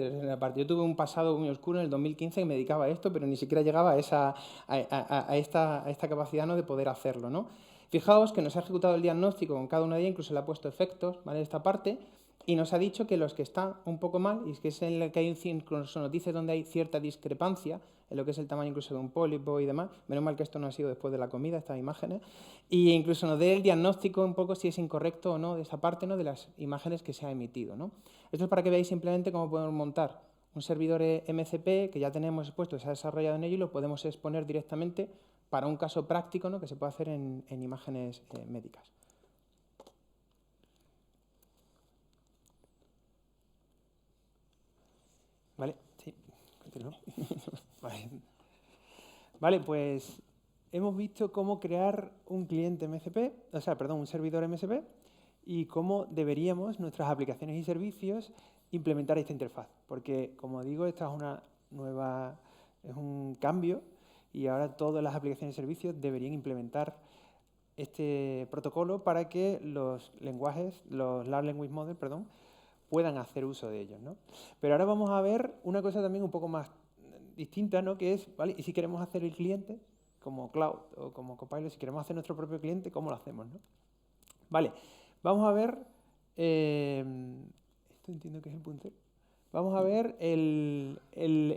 Yo tuve un pasado muy oscuro en el 2015 que me dedicaba a esto, pero ni siquiera llegaba a esta capacidad, ¿no? De poder hacerlo, ¿no? Fijaos que nos ha ejecutado el diagnóstico con cada una de ellas, incluso le ha puesto efectos, ¿vale? Esta parte, y nos ha dicho que los que están un poco mal, y es que es en el que hay incluso nos dice donde hay cierta discrepancia, en lo que es el tamaño incluso de un pólipo y demás, menos mal que esto no ha sido después de la comida, estas imágenes, y incluso nos dé el diagnóstico un poco si es incorrecto o no de esa parte, ¿no? De las imágenes que se ha emitido, ¿no? Esto es para que veáis simplemente cómo podemos montar un servidor MCP que ya tenemos expuesto, se ha desarrollado en ello y lo podemos exponer directamente para un caso práctico, ¿no? Que se puede hacer en imágenes médicas. ¿Vale? Sí, continúo. Vale, pues hemos visto cómo crear un cliente MCP, un servidor MCP, y cómo deberíamos, nuestras aplicaciones y servicios, implementar esta interfaz. Porque, como digo, esta es un cambio y ahora todas las aplicaciones y servicios deberían implementar este protocolo para que los Large Language Model, puedan hacer uso de ellos, ¿no? Pero ahora vamos a ver una cosa también un poco más distinta, ¿no? Que es, ¿vale? Y si queremos hacer el cliente, como Cloud o como Copilot, si queremos hacer nuestro propio cliente, ¿cómo lo hacemos, no? Vale, vamos a ver, esto entiendo que es el puntero. Vamos a ver el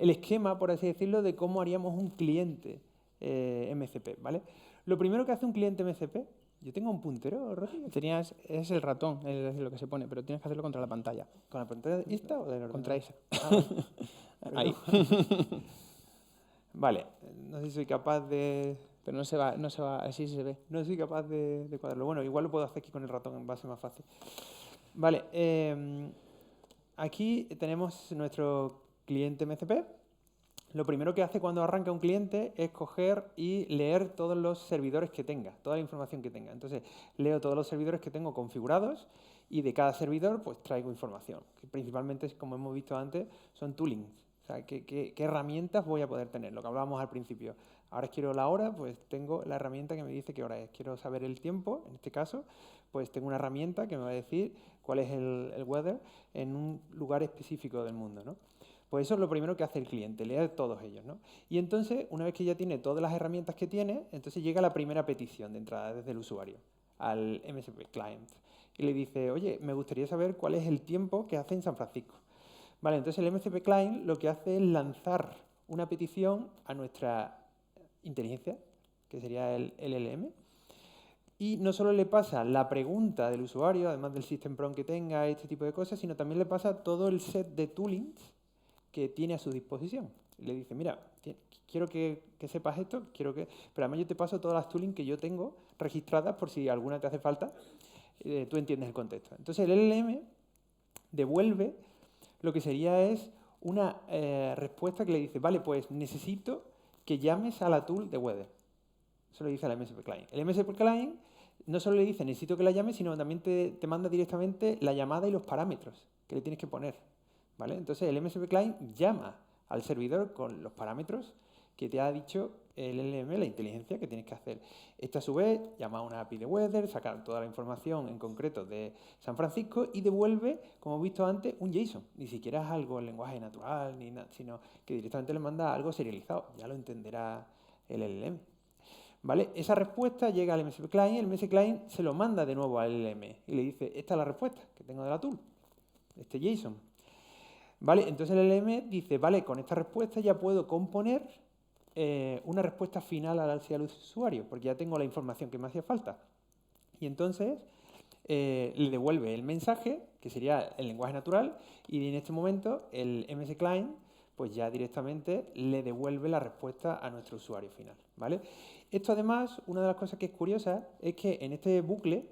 esquema, por así decirlo, de cómo haríamos un cliente MCP, ¿vale? Lo primero que hace un cliente MCP, yo tengo un puntero, Rosy. Es el ratón, es lo que se pone, pero tienes que hacerlo contra la pantalla. ¿Con la pantalla esta o del ordenador? Contra esa. Ahí. Vale, no sé si soy capaz de... Pero no se va, así se ve. No soy capaz de cuadrarlo. Bueno, igual lo puedo hacer aquí con el ratón, va a ser más fácil. Vale, aquí tenemos nuestro cliente MCP. Lo primero que hace cuando arranca un cliente es coger y leer todos los servidores que tenga, toda la información que tenga. Entonces, leo todos los servidores que tengo configurados y de cada servidor pues traigo información, que principalmente, como hemos visto antes, son toolings. O sea, ¿qué herramientas voy a poder tener? Lo que hablábamos al principio. Ahora quiero la hora, pues tengo la herramienta que me dice qué hora es. Quiero saber el tiempo, en este caso, pues tengo una herramienta que me va a decir cuál es el weather en un lugar específico del mundo, ¿no? Pues eso es lo primero que hace el cliente, leer todos ellos, ¿no? Y entonces, una vez que ya tiene todas las herramientas que tiene, entonces llega la primera petición de entrada desde el usuario al MSP Client. Y le dice, oye, me gustaría saber cuál es el tiempo que hace en San Francisco. Vale, entonces el MSP Client lo que hace es lanzar una petición a nuestra inteligencia, que sería el LLM, y no solo le pasa la pregunta del usuario, además del system prompt que tenga, este tipo de cosas, sino también le pasa todo el set de toolings que tiene a su disposición. Y le dice, mira, quiero que sepas esto, pero además yo te paso todas las toolings que yo tengo registradas por si alguna te hace falta, tú entiendes el contexto. Entonces el LLM devuelve lo que sería es una respuesta que le dice, vale, pues necesito que llames a la tool de weather. Eso le dice al MSP Client. El MSP Client no solo le dice necesito que la llames, sino también te manda directamente la llamada y los parámetros que le tienes que poner. ¿Vale? Entonces el MSP Client llama al servidor con los parámetros que te ha dicho el LLM, la inteligencia que tienes que hacer. Esta a su vez llama a una API de weather, saca toda la información en concreto de San Francisco y devuelve, como hemos visto antes, un JSON. Ni siquiera es algo en lenguaje natural, ni nada, sino que directamente le manda algo serializado. Ya lo entenderá el LLM. ¿Vale? Esa respuesta llega al MSP Client, el MSP Client se lo manda de nuevo al LLM y le dice, esta es la respuesta que tengo de la tool, este JSON. ¿Vale? Entonces el LLM dice, vale, con esta respuesta ya puedo componer una respuesta final hacia el usuario, porque ya tengo la información que me hacía falta. Y entonces le devuelve el mensaje, que sería el lenguaje natural, y en este momento el MS Client pues ya directamente le devuelve la respuesta a nuestro usuario final, ¿vale? Esto además, una de las cosas que es curiosa es que en este bucle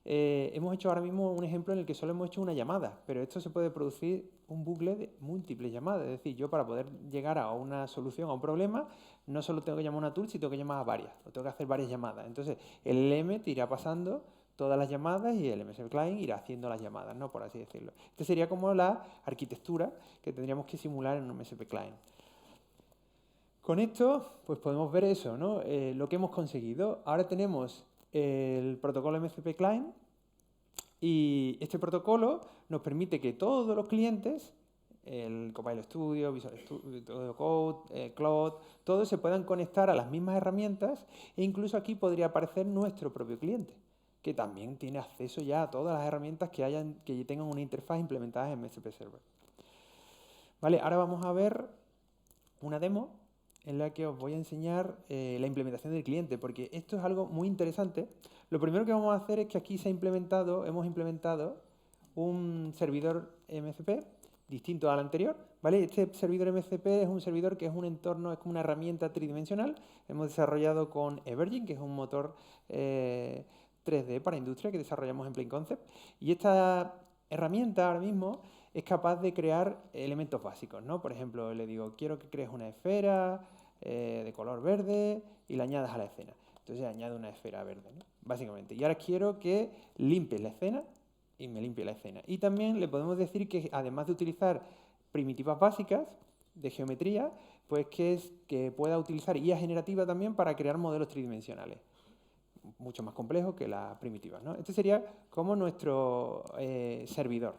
hemos hecho ahora mismo un ejemplo en el que solo hemos hecho una llamada, pero esto se puede producir un bucle de múltiples llamadas. Es decir, yo para poder llegar a una solución a un problema, no solo tengo que llamar a una tool, sino tengo que llamar a varias, o tengo que hacer varias llamadas. Entonces, el LM te irá pasando todas las llamadas y el MSP Client irá haciendo las llamadas, ¿no? Por así decirlo. Esta sería como la arquitectura que tendríamos que simular en un MSP Client. Con esto, pues podemos ver eso, ¿no? Lo que hemos conseguido. Ahora tenemos el protocolo MSP Client y este protocolo nos permite que todos los clientes, el Copilot Studio, Visual Studio Code, Cloud, todos se puedan conectar a las mismas herramientas e incluso aquí podría aparecer nuestro propio cliente, que también tiene acceso ya a todas las herramientas que tengan una interfaz implementada en MSP Server. Vale, ahora vamos a ver una demo en la que os voy a enseñar la implementación del cliente, porque esto es algo muy interesante. Lo primero que vamos a hacer es que aquí hemos implementado un servidor MCP distinto al anterior, ¿vale? Este servidor MCP es un servidor que es un entorno, es como una herramienta tridimensional. Hemos desarrollado con Evergine, que es un motor 3D para industria que desarrollamos en Plain Concept. Y esta herramienta ahora mismo es capaz de crear elementos básicos, ¿no? Por ejemplo, le digo, quiero que crees una esfera de color verde y la añadas a la escena. Entonces añado una esfera verde, ¿no? Básicamente. Y ahora quiero que limpies la escena y me limpie la escena. Y también le podemos decir que además de utilizar primitivas básicas de geometría, pues que pueda utilizar IA generativa también para crear modelos tridimensionales. Mucho más complejos que las primitivas, ¿no? Este sería como nuestro servidor.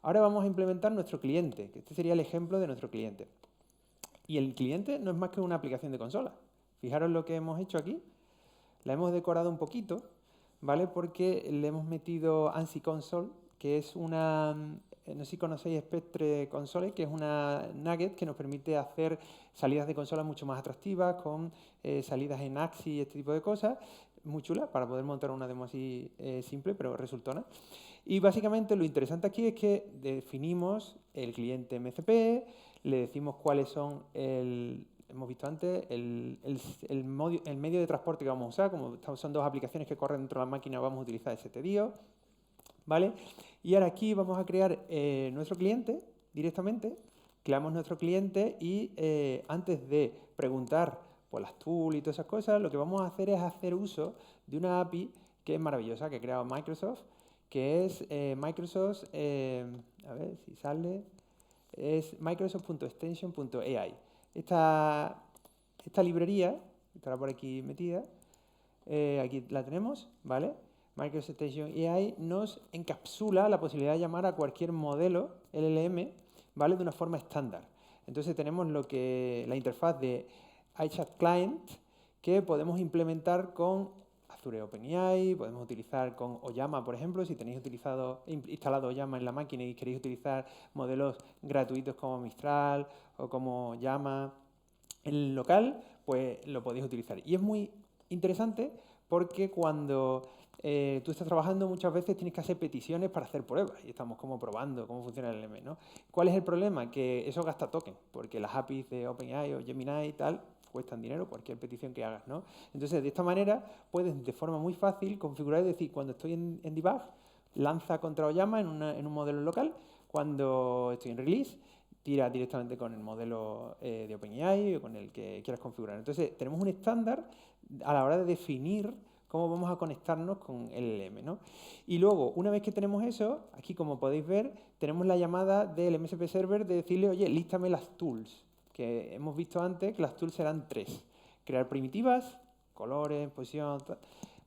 Ahora vamos a implementar nuestro cliente, que este sería el ejemplo de nuestro cliente. Y el cliente no es más que una aplicación de consola. Fijaros lo que hemos hecho aquí. La hemos decorado un poquito, ¿vale? Porque le hemos metido ANSI Console, que es una, no sé si conocéis Spectre Console, que es una nugget que nos permite hacer salidas de consola mucho más atractivas, con salidas en AXI y este tipo de cosas. Muy chula para poder montar una demo así simple, pero resultona. Y básicamente lo interesante aquí es que definimos el cliente MCP, le decimos cuáles son hemos visto antes, el medio de transporte que vamos a usar. Como son dos aplicaciones que corren dentro de la máquina, vamos a utilizar STDIO, ¿vale? Y ahora aquí vamos a crear nuestro cliente directamente. Creamos nuestro cliente y antes de preguntar por las tools y todas esas cosas, lo que vamos a hacer es hacer uso de una API que es maravillosa, que ha creado Microsoft, que es Microsoft, a ver si sale, es microsoft.extension.ai. Esta librería, estará por aquí metida, aquí la tenemos, ¿vale? Microsoft Extension AI nos encapsula la posibilidad de llamar a cualquier modelo LLM, ¿vale? De una forma estándar. Entonces tenemos la interfaz de iChat Client que podemos implementar con Azure OpenAI, podemos utilizar con Oyama, por ejemplo, si tenéis instalado Oyama en la máquina y queréis utilizar modelos gratuitos como Mistral o como Llama en el local, pues lo podéis utilizar. Y es muy interesante porque cuando tú estás trabajando muchas veces tienes que hacer peticiones para hacer pruebas y estamos como probando cómo funciona el LM, ¿no? ¿Cuál es el problema? Que eso gasta token, porque las APIs de OpenAI o Gemini y tal cuestan dinero, cualquier petición que hagas, ¿no? Entonces, de esta manera puedes de forma muy fácil configurar y decir, cuando estoy en debug, lanza contra Oyama en un modelo local, cuando estoy en release, tira directamente con el modelo de OpenAI o con el que quieras configurar. Entonces, tenemos un estándar a la hora de definir cómo vamos a conectarnos con el LM, ¿no? Y luego, una vez que tenemos eso, aquí como podéis ver, tenemos la llamada del MSP Server de decirle, oye, lístame las tools, que hemos visto antes que las tools eran 3. Crear primitivas, colores, posición,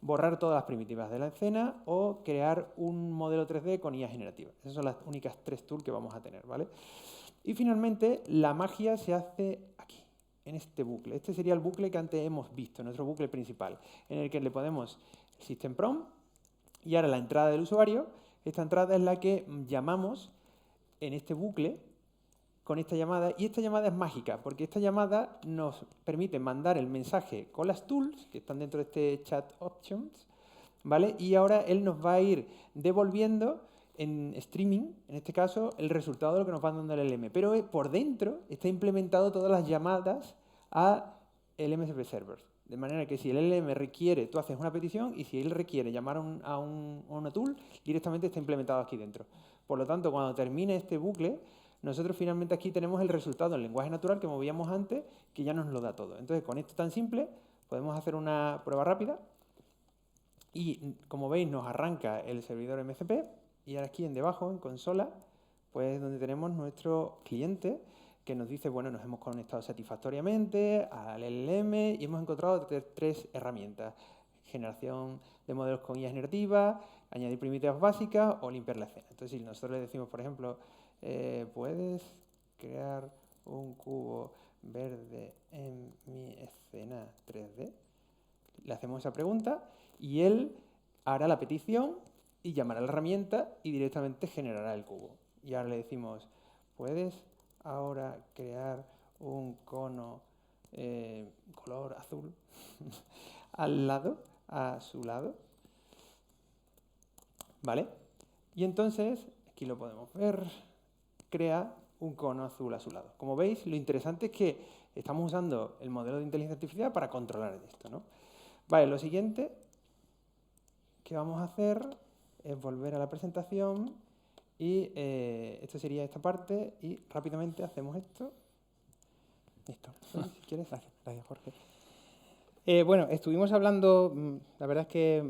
borrar todas las primitivas de la escena o crear un modelo 3D con IA generativa. Esas son las únicas 3 tools que vamos a tener, ¿vale? Y finalmente, la magia se hace aquí, en este bucle. Este sería el bucle que antes hemos visto, nuestro bucle principal, en el que le ponemos System Prompt y ahora la entrada del usuario. Esta entrada es la que llamamos en este bucle con esta llamada, y esta llamada es mágica, porque esta llamada nos permite mandar el mensaje con las tools, que están dentro de este chat options, ¿vale? Y ahora él nos va a ir devolviendo en streaming, en este caso, el resultado de lo que nos va dando el LM. Pero por dentro está implementado todas las llamadas a el MSP Server. De manera que si el LM requiere, tú haces una petición, y si él requiere llamar a una tool, directamente está implementado aquí dentro. Por lo tanto, cuando termine este bucle, nosotros finalmente aquí tenemos el resultado en lenguaje natural que movíamos antes, que ya nos lo da todo. Entonces, con esto tan simple, podemos hacer una prueba rápida y, como veis, nos arranca el servidor MCP y ahora aquí en debajo, en consola, pues donde tenemos nuestro cliente que nos dice, bueno, nos hemos conectado satisfactoriamente al LLM y hemos encontrado 3 herramientas. Generación de modelos con IA generativa, añadir primitivas básicas o limpiar la escena. Entonces, si nosotros le decimos, por ejemplo, ¿puedes crear un cubo verde en mi escena 3D? Le hacemos esa pregunta y él hará la petición y llamará a la herramienta y directamente generará el cubo. Y ahora le decimos, ¿puedes ahora crear un cono color azul a su lado? ¿Vale? Y entonces, aquí lo podemos ver, crea un cono azul a su lado. Como veis, lo interesante es que estamos usando el modelo de inteligencia artificial para controlar esto, ¿no? Vale, lo siguiente que vamos a hacer es volver a la presentación y esto sería esta parte y rápidamente hacemos esto. Listo. Si quieres. Gracias, Jorge. Bueno, estuvimos hablando, la verdad es que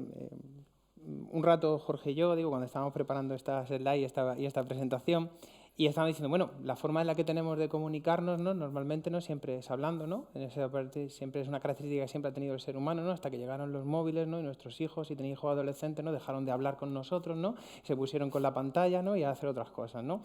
un rato Jorge y yo, cuando estábamos preparando esta slide y esta presentación, y estábamos diciendo, bueno, la forma en la que tenemos de comunicarnos, ¿no? Normalmente no siempre es hablando, ¿no? En esa parte siempre es una característica que siempre ha tenido el ser humano, ¿no? Hasta que llegaron los móviles, ¿no? Y nuestros hijos, si tenían hijos adolescentes, ¿no? Dejaron de hablar con nosotros, ¿no? Se pusieron con la pantalla, ¿no? Y a hacer otras cosas, ¿no?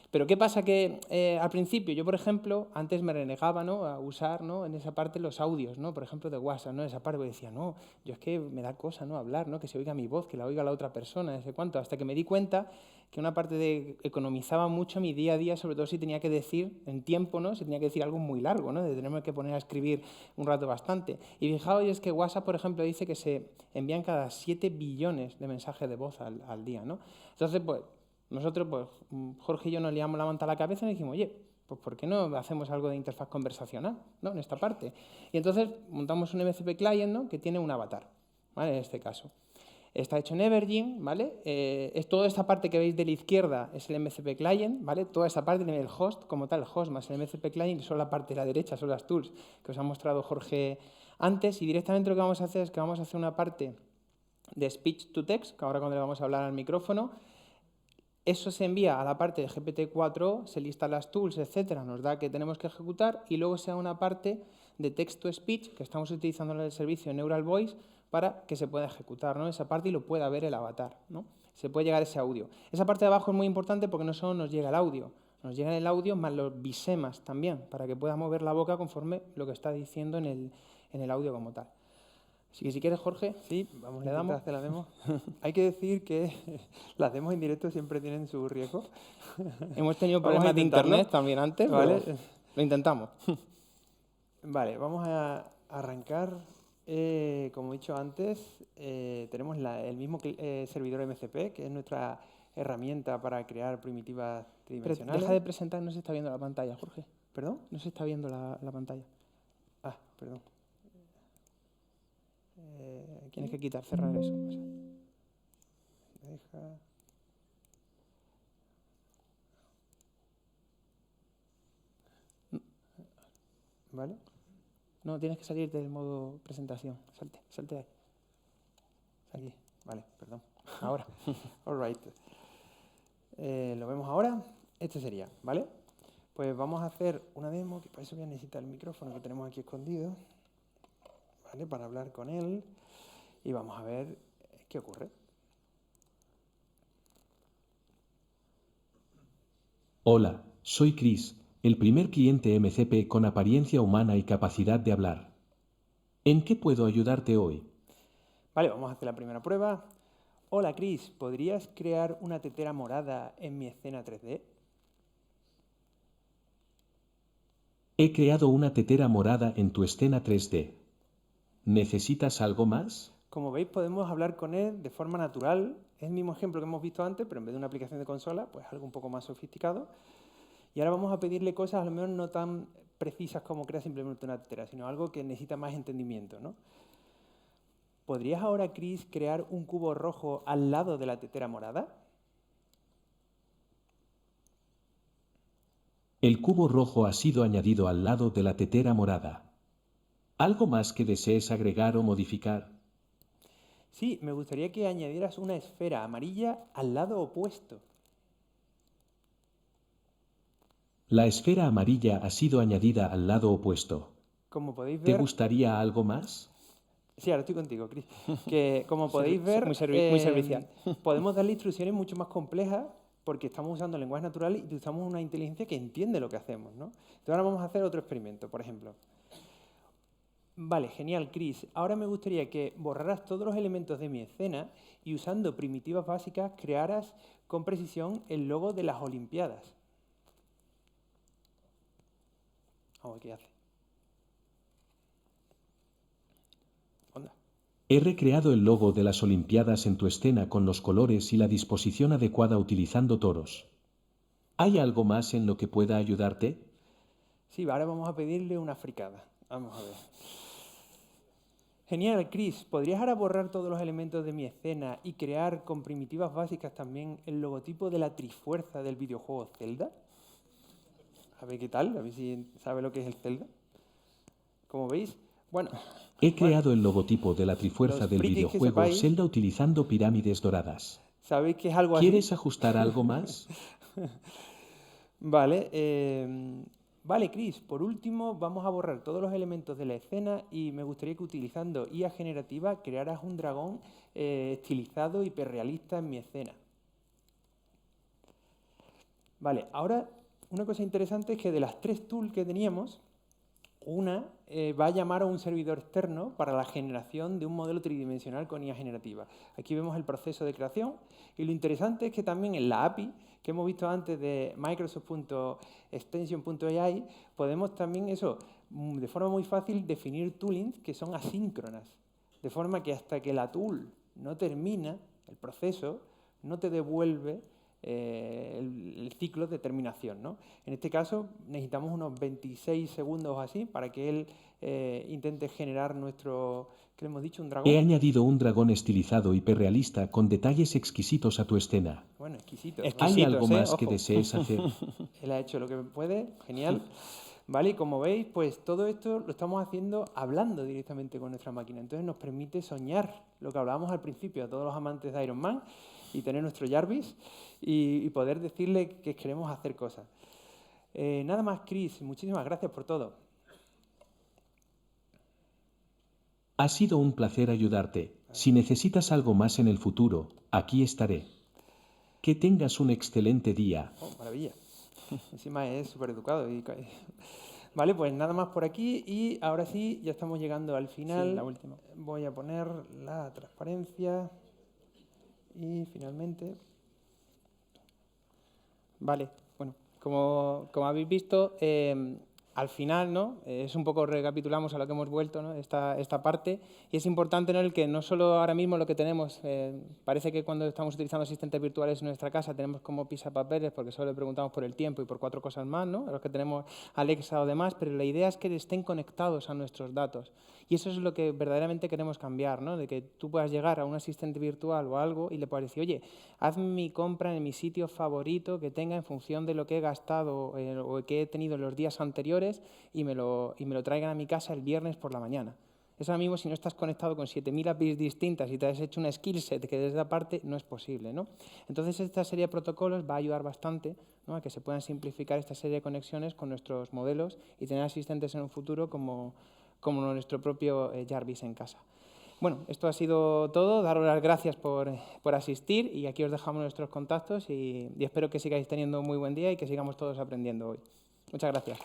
Pero ¿qué pasa? Que al principio yo, por ejemplo, antes me renegaba, ¿no? A usar, ¿no? En esa parte los audios, ¿no? Por ejemplo, de WhatsApp, ¿no? Esa parte decía, no, yo es que me da cosa, ¿no? Hablar, ¿no? Que se oiga mi voz, que la oiga la otra persona, no sé cuánto. Hasta que me di cuenta que una parte de economizaba mucho mi día a día, sobre todo si tenía que decir en tiempo, ¿no? Si tenía que decir algo muy largo, ¿no? De tenerme que poner a escribir un rato bastante. Y fijaos, es que WhatsApp, por ejemplo, dice que se envían cada 7 billones de mensajes de voz al día, ¿no? Entonces, pues, nosotros, pues, Jorge y yo nos liamos la manta a la cabeza y dijimos, oye, pues ¿por qué no hacemos algo de interfaz conversacional, ¿no? En esta parte. Y entonces montamos un MCP Client, ¿no? Que tiene un avatar, ¿vale? En este caso. Está hecho en Evergreen, ¿vale? Es toda esta parte que veis de la izquierda es el MCP Client, ¿vale? Toda esta parte tiene el host como tal, el host más el MCP Client, y solo la parte de la derecha son las tools que os ha mostrado Jorge antes. Y directamente lo que vamos a hacer es que vamos a hacer una parte de speech to text, que ahora cuando le vamos a hablar al micrófono, eso se envía a la parte de GPT-4, se listan las tools, etcétera, nos da que tenemos que ejecutar y luego se da una parte de text to speech que estamos utilizando en el servicio Neural Voice para que se pueda ejecutar, ¿no? Esa parte y lo pueda ver el avatar, ¿no? Se puede llegar ese audio. Esa parte de abajo es muy importante porque no solo nos llega el audio, nos llega el audio más los bisemas también, para que pueda mover la boca conforme lo que está diciendo en el audio como tal. Así que si quieres, Jorge, Sí, vamos a ¿le intentar damos? hacer la demo. Hay que decir que las demos en directo siempre tienen su riesgo. Hemos tenido Vamos a problemas de intentarlo. internet también antes, Vale. pero lo intentamos. Vale, vamos a arrancar. Como he dicho antes, tenemos el mismo servidor MCP, que es nuestra herramienta para crear primitivas Pero tridimensionales. deja de presentar, no se está viendo la pantalla, Jorge. ¿Perdón? No se está viendo la pantalla. Ah, perdón. Aquí Tienes que quitar, cerrar eso. deja. ¿Vale? No, tienes que salir del modo presentación. Salte de ahí. Aquí. Vale, perdón. Ahora. All right. ¿Lo vemos ahora? Este sería, ¿vale? Pues vamos a hacer una demo, que para eso voy a necesitar el micrófono que tenemos aquí escondido, ¿vale? Para hablar con él y vamos a ver qué ocurre. Hola, soy Chris, el primer cliente MCP con apariencia humana y capacidad de hablar. ¿En qué puedo ayudarte hoy? Vale, vamos a hacer la primera prueba. Hola, Chris, ¿podrías crear una tetera morada en mi escena 3D? He creado una tetera morada en tu escena 3D. ¿Necesitas algo más? Como veis, podemos hablar con él de forma natural. Es el mismo ejemplo que hemos visto antes, pero en vez de una aplicación de consola, pues algo un poco más sofisticado. Y ahora vamos a pedirle cosas a lo mejor no tan precisas como crear simplemente una tetera, sino algo que necesita más entendimiento, ¿no? ¿Podrías ahora, Chris, crear un cubo rojo al lado de la tetera morada? El cubo rojo ha sido añadido al lado de la tetera morada. ¿Algo más que desees agregar o modificar? Sí, me gustaría que añadieras una esfera amarilla al lado opuesto. La esfera amarilla ha sido añadida al lado opuesto. Como podéis ¿Te ver... gustaría algo más? Sí, ahora estoy contigo, Chris. Que como podéis ver, muy servicial. podemos darle instrucciones mucho más complejas porque estamos usando lenguaje natural y usamos una inteligencia que entiende lo que hacemos, ¿no? Entonces ahora vamos a hacer otro experimento, por ejemplo. Vale, genial, Chris. Ahora me gustaría que borraras todos los elementos de mi escena y usando primitivas básicas crearas con precisión el logo de las Olimpiadas. Vamos a ver qué hace. Onda. He recreado el logo de las Olimpiadas en tu escena con los colores y la disposición adecuada utilizando toros. ¿Hay algo más en lo que pueda ayudarte? Sí, ahora vamos a pedirle una fricada. Vamos a ver. Genial, Chris. ¿Podrías ahora borrar todos los elementos de mi escena y crear con primitivas básicas también el logotipo de la Trifuerza del videojuego Zelda? A ver qué tal, a ver si sabe lo que es el Zelda. Como veis, bueno... He creado el logotipo de la Trifuerza Los del frikis que videojuego sepáis- Zelda utilizando pirámides doradas. ¿Sabéis que es algo así? ¿Quieres ajustar algo más? Vale, vale, Chris, por último vamos a borrar todos los elementos de la escena y me gustaría que utilizando IA generativa crearas un dragón estilizado y hiperrealista en mi escena. Vale, ahora una cosa interesante es que de las 3 tools que teníamos, una va a llamar a un servidor externo para la generación de un modelo tridimensional con IA generativa. Aquí vemos el proceso de creación y lo interesante es que también en la API que hemos visto antes de Microsoft.extension.ai podemos también de forma muy fácil definir toolings que son asíncronas, de forma que hasta que la tool no termina el proceso no te devuelve el ciclo de terminación, ¿no? En este caso necesitamos unos 26 segundos o así para que él intente generar nuestro, ¿qué le hemos dicho? Un dragón. He añadido un dragón estilizado hiperrealista con detalles exquisitos a tu escena. Bueno, exquisito. ¿Hay Exquisitos, algo más que ojo. desees hacer? Él ha hecho lo que puede, genial. ¿Vale? Y como veis, pues todo esto lo estamos haciendo hablando directamente con nuestra máquina. Entonces nos permite soñar lo que hablábamos al principio a todos los amantes de Iron Man y tener nuestro Jarvis y poder decirle que queremos hacer cosas. Nada más, Chris. Muchísimas gracias por todo. Ha sido un placer ayudarte. Si necesitas algo más en el futuro, aquí estaré. Que tengas un excelente día. Oh, maravilla. Encima es súper educado. Vale, pues nada más por aquí y ahora sí, ya estamos llegando al final. Sí, la última. Voy a poner la transparencia y finalmente... Vale, bueno, como habéis visto, al final, ¿no? Es un poco, recapitulamos a lo que hemos vuelto, ¿no? Esta parte, y es importante, ¿no? El que no solo ahora mismo lo que tenemos, parece que cuando estamos utilizando asistentes virtuales en nuestra casa tenemos como pisapapeles porque solo le preguntamos por el tiempo y por 4 cosas más, ¿no? A los que tenemos Alexa o demás, pero la idea es que estén conectados a nuestros datos. Y eso es lo que verdaderamente queremos cambiar, ¿no? De que tú puedas llegar a un asistente virtual o algo y le puedas decir, oye, haz mi compra en mi sitio favorito que tenga en función de lo que he gastado o que he tenido en los días anteriores y me lo traigan a mi casa el viernes por la mañana. Eso ahora mismo, si no estás conectado con 7.000 APIs distintas y te has hecho una skill set que desde aparte, no es posible, ¿no? Entonces, esta serie de protocolos va a ayudar bastante, ¿no? A que se puedan simplificar esta serie de conexiones con nuestros modelos y tener asistentes en un futuro como nuestro propio Jarvis en casa. Bueno, esto ha sido todo. Daros las gracias por asistir y aquí os dejamos nuestros contactos y espero que sigáis teniendo un muy buen día y que sigamos todos aprendiendo hoy. Muchas gracias.